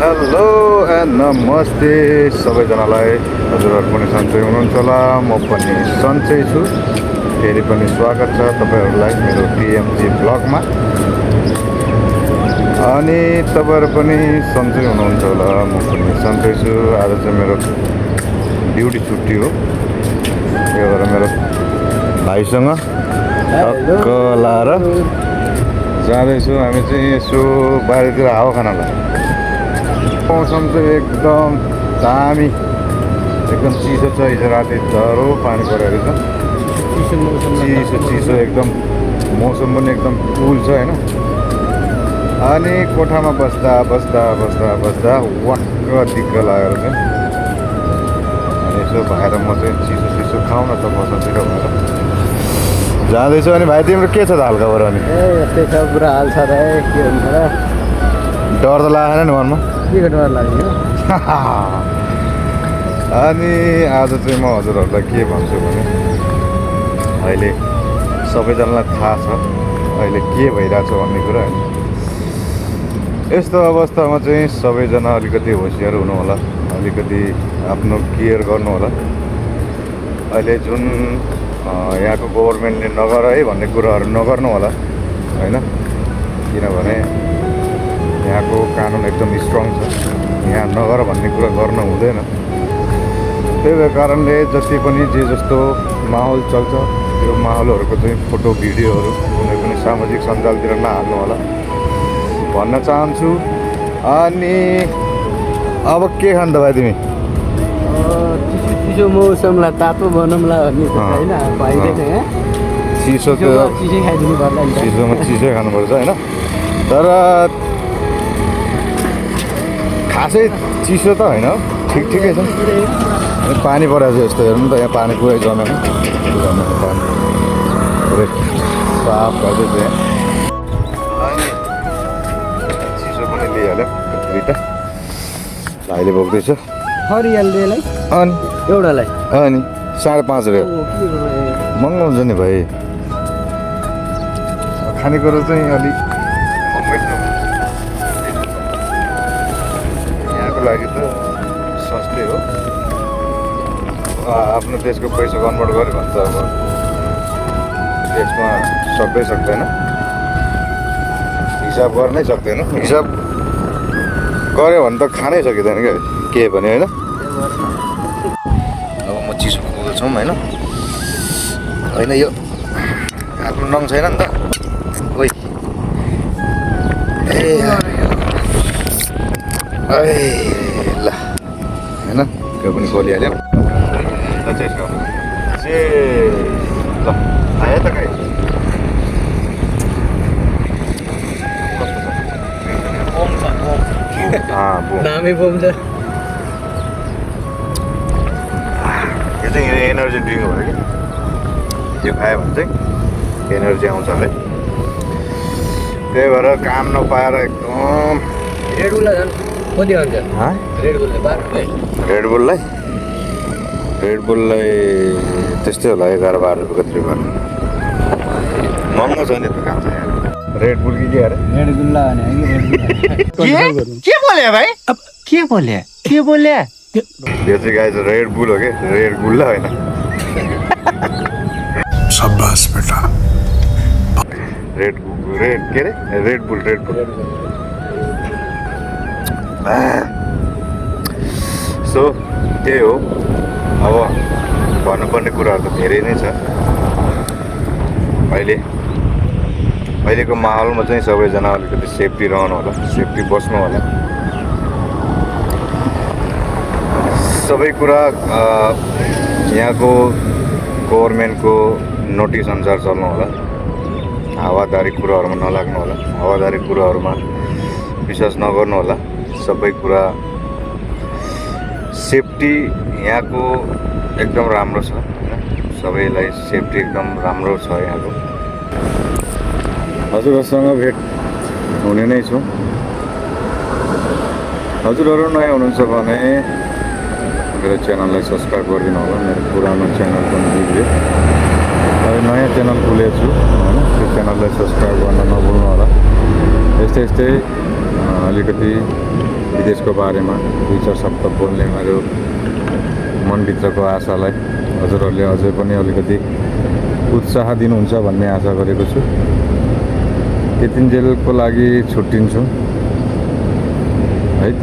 Hello and नमस्ते सबैजनालाई। हजुरहरू पनि सन्चै हुनुहुन्छ होला, म पनि सन्चै छु। फेरि पनि स्वागत छ तपाईँहरूलाई मेरो टिएमजी ब्लगमा। अनि तपाईँहरू पनि सन्चै हुनुहुन्छ होला, म पनि सन्चै छु। आज चाहिँ मेरो ड्युटी छुट्टी हो, त्यही भएर मेरो भाइसँग टक्क लाएर जाँदैछु। हामी चाहिँ यसो बाहिरतिर हावा खानलाई। मौसम चाहिँ एकदम दामी, एकदम चिसो छ। हिजो राति झरो पानी परेको छ, चिसो एकदम। मौसम पनि एकदम कुल छ होइन। अनि कोठामा बस्दा वाक्क दिक्क लागेर चाहिँ अनि यसो भएर म चाहिँ चिसो खाउँ न त बसतिर भएर जाँदैछु। अनि भाइ तिम्रो के छ त हालखबर? अनि यस्तै छ, पुरा हाल छ र के हुन्छ र। डर त लागेन नि मनमा? के डर लाग्यो? अनि आज चाहिँ म हजुरहरूलाई के भन्छु भने, अहिले सबैजनालाई थाहा छ अहिले के भइरहेछ भन्ने कुरा होइन। यस्तो अवस्थामा चाहिँ सबैजना अलिकति होसियार हुनु होला, अलिकति आफ्नो केयर गर्नु होला। अहिले जुन यहाँको गभर्मेन्टले नगर है भन्ने कुराहरू नगर्नु होला होइन, किनभने यहाँको कानुन एकदम स्ट्रङ छ। यहाँ नगर भन्ने कुरा गर्न हुँदैन। त्यही भएको कारणले जति पनि जे जस्तो माहौल चल्छ त्यो माहौलहरूको चाहिँ फोटो भिडियोहरू कुनै पनि सामाजिक सञ्जालतिर नहाल्नु होला भन्न चाहन्छु। अनि अब के खान त भाइ तिमी? चिसो मौसमलाई तातो बनाउँला भन्ने होइन, भइरहेछ यहाँ। चिसो त चिसै खाइदिनु पर्ला नि, चिसोमा चिसै खानुपर्छ होइन। तर खासै चिसो त होइन, ठिकै छ। अनि पानी परेको छ यस्तो हेर्नु त, यहाँ पानी पुरै जमेन, पानी पुरै साफ गर्दैछ यहाँ। अनि चिसो पनि लिइहाल्यो दुइटा, भाइले बोक्दैछ। हरियालीलाई अनि एउटालाई 5.5 रुपियाँ महँगो हुन्छ नि भाइ। खानेकुरो चाहिँ अलिक महँगै छ, यहाँको लागि त सस्तै हो। आफ्नो देशको पैसा कन्भर्ट गऱ्यो भने त अब देशमा सक्दैन, हिसाब गर्नै सक्दैन। हिसाब गऱ्यो भने त खानै सकिँदैन क्या के भने होइन। अब म चिसोमा गउँदैछौँ होइन यो आफ्नो नङ छैन नि त। ओइ ल होइन, त्यो पनि खोलिहाल्यो। ल आयो त कहीँ नामै बोम्छ। यो चाहिँ एनर्जी ड्रिङ्क हो कि, यो खायो भने चाहिँ एनर्जी आउँछ अरे। त्यही भएर काम नपाएर एकदम रेडबुललाई झन् कति हुन्छ? रेडबुललाई त्यस्तै होला, 11-12 रुपियाँ कति रुपियाँ महँगो छ नि त काम चाहिँ। रेडबुल कि के अरे? रेडबुल्ला भने के बोले भाइ? अब के बोले? यो चाहिँ गाई चाहिँ रेडबुल हो कि, रेडबुल्ला होइन। शाबाश बेटा। रेड के अरे? रेडबुल। सो त्यही हो। अब भन्नुपर्ने कुराहरू त धेरै नै छ। अहिलेको माहौलमा चाहिँ सबैजना अलिकति सेफ्टी रहनु होला, सेफ्टी बस्नु होला। सबै कुरा यहाँको गभर्मेन्टको नोटिस अनुसार चल्नु होला। हावादारी कुराहरूमा नलाग्नु होला, हावादारी कुराहरूमा विश्वास नगर्नु होला। सबै कुरा सेफ्टी यहाँको एकदम राम्रो छ होइन, सबैलाई सेफ्टी एकदम राम्रो छ यहाँको। हजुरहरूसँग भेट हुने नै छु। हजुरहरू नयाँ हुनुहुन्छ भने मेरो च्यानललाई सब्सक्राइब गरिदिनु होला। मेरो पुरानो च्यानल पनि बिग्रियो, अहिले नयाँ च्यानल खोलेको छु होइन, त्यो च्यानललाई सब्सक्राइब गर्न नभुल्नु होला। यस्तै अलिकति देशको बारेमा 2-4 शब्द बोल्ने मेरो मनभित्रको आशालाई हजुरहरूले अझै पनि अलिकति उत्साह दिनुहुन्छ भन्ने आशा गरेको छु। यतिन्जेलको लागि छुट्टिन्छु है त।